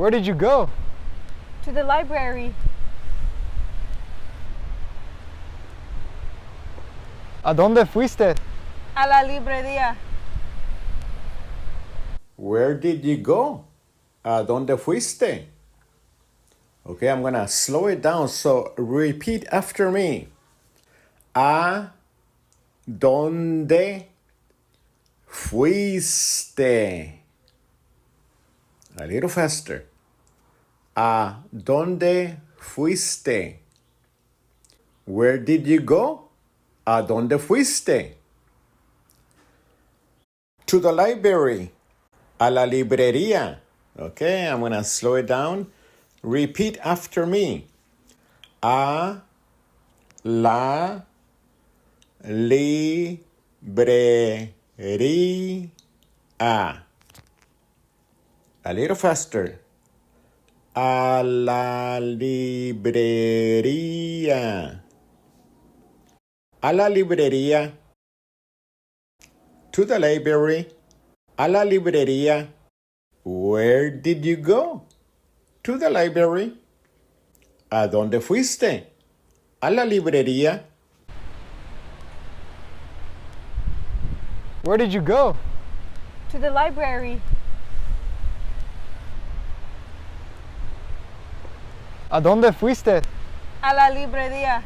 Where did you go? To the library. ¿A dónde fuiste? A la librería. Where did you go? ¿A dónde fuiste? Okay, I'm gonna slow it down, so repeat after me. ¿A dónde fuiste? A little faster. ¿A dónde fuiste? Where did you go? ¿A dónde fuiste? To the library. A la librería. Okay, I'm gonna slow it down. Repeat after me. A la librería. A little faster. A la librería. A la librería. To the library. A la librería. Where did you go? To the library. ¿A dónde fuiste? A la librería. Where did you go? To the library. ¿A dónde fuiste? A la librería.